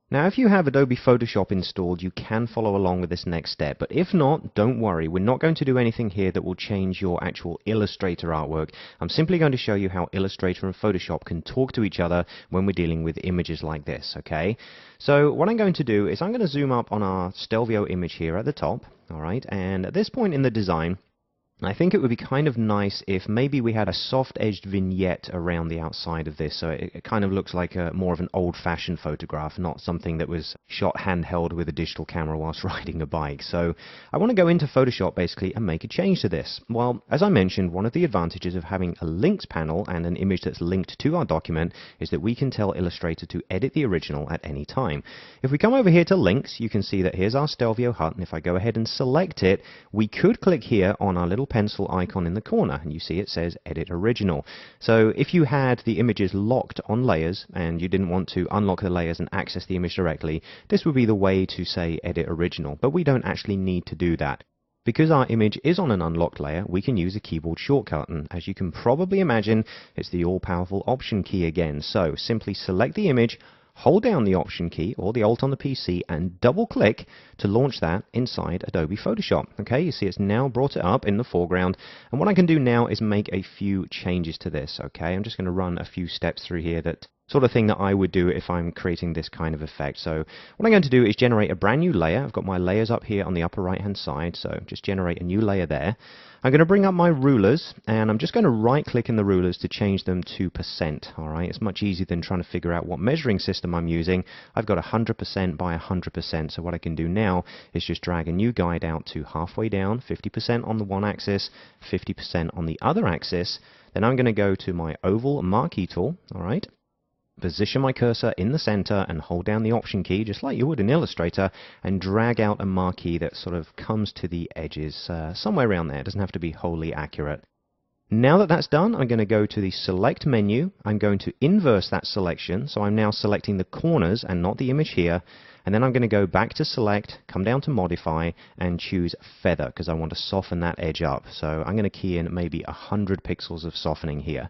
Now, if you have Adobe Photoshop installed, you can follow along with this next step, but if not, don't worry. We're not going to do anything here that will change your actual Illustrator artwork. I'm simply going to show you how Illustrator and Photoshop can talk to each other when we're dealing with images like this, okay? So what I'm going to do is I'm going to zoom up on our Stelvio image here at the top, all right? And at this point in the design, I think it would be kind of nice if maybe we had a soft-edged vignette around the outside of this, so it kind of looks like more of an old-fashioned photograph, not something that was shot handheld with a digital camera whilst riding a bike. So I want to go into Photoshop basically and make a change to this. Well, as I mentioned, one of the advantages of having a links panel and an image that's linked to our document is that we can tell Illustrator to edit the original at any time. If we come over here to links, you can see that here's our Stelvio hut, and if I go ahead and select it, we could click here on our little pencil icon in the corner, and you see it says edit original. So if you had the images locked on layers and you didn't want to unlock the layers and access the image directly, this would be the way to say edit original, but we don't actually need to do that. Because our image is on an unlocked layer, we can use a keyboard shortcut, and as you can probably imagine, it's the all-powerful Option key again. So simply select the image, hold down the Option key or the Alt on the PC and double click to launch that inside Adobe Photoshop. Okay, you see it's now brought it up in the foreground, and what I can do now is make a few changes to this. Okay, I'm just going to run a few steps through here, that sort of thing that I would do if I'm creating this kind of effect. So what I'm going to do is generate a brand new layer. I've got my layers up here on the upper right hand side, so just generate a new layer there. I'm going to bring up my rulers, and I'm just going to right click in the rulers to change them to percent. Alright, it's much easier than trying to figure out what measuring system I'm using. I've got 100% by 100%, so what I can do now is just drag a new guide out to halfway down, 50% on the one axis, 50% on the other axis. Then I'm going to go to my oval marquee tool, alright, position my cursor in the center and hold down the Option key just like you would in Illustrator, and drag out a marquee that sort of comes to the edges, somewhere around there. It doesn't have to be wholly accurate. Now that that's done, I'm going to go to the Select menu. I'm going to inverse that selection, so I'm now selecting the corners and not the image here. And then I'm going to go back to Select, come down to Modify, and choose Feather, because I want to soften that edge up. So I'm going to key in maybe 100 pixels of softening here.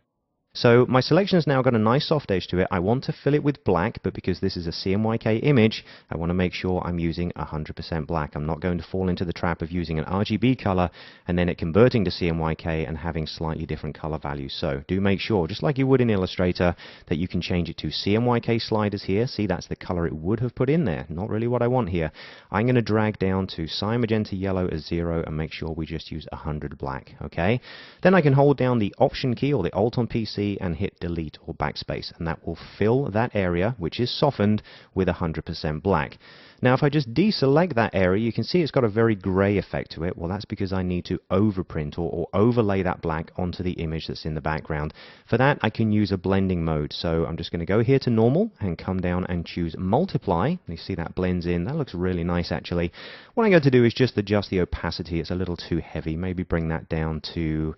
So my selection has now got a nice soft edge to it. I want to fill it with black, but because this is a CMYK image, I want to make sure I'm using 100% black. I'm not going to fall into the trap of using an RGB color and then it converting to CMYK and having slightly different color values. So do make sure, just like you would in Illustrator, that you can change it to CMYK sliders here. See, that's the color it would have put in there. Not really what I want here. I'm going to drag down to cyan, magenta, yellow as 0 and make sure we just use 100 black. Okay. Then I can hold down the Option key or the Alt on PC and hit delete or backspace, and that will fill that area which is softened with 100% black. Now if I just deselect that area, you can see it's got a very gray effect to it. Well, that's because I need to overprint or overlay that black onto the image that's in the background. For that I can use a blending mode, so I'm just going to go here to normal and come down and choose multiply. You see that blends in. That looks really nice actually. What I'm going to do is just adjust the opacity. It's a little too heavy. Maybe bring that down to,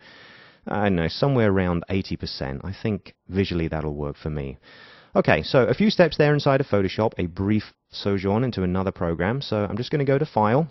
I don't know, somewhere around 80%. I think visually that'll work for me. Okay, so a few steps there inside of Photoshop, a brief sojourn into another program. So I'm just going to go to File,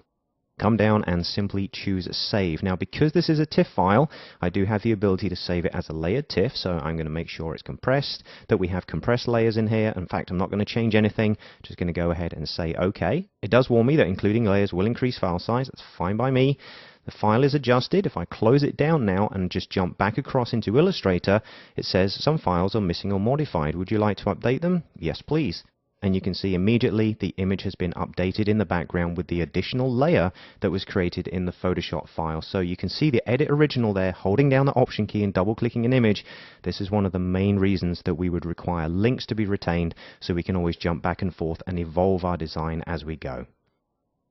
come down and simply choose Save. Now because this is a TIFF file, I do have the ability to save it as a layered TIFF, so I'm going to make sure it's compressed, that we have compressed layers in here. In fact, I'm not going to change anything, just going to go ahead and say OK. It does warn me that including layers will increase file size. That's fine by me. The file is adjusted. If I close it down now and just jump back across into Illustrator, it says some files are missing or modified. Would you like to update them? Yes, please. And you can see immediately the image has been updated in the background with the additional layer that was created in the Photoshop file. So you can see the edit original there, holding down the Option key and double clicking an image. This is one of the main reasons that we would require links to be retained, so we can always jump back and forth and evolve our design as we go.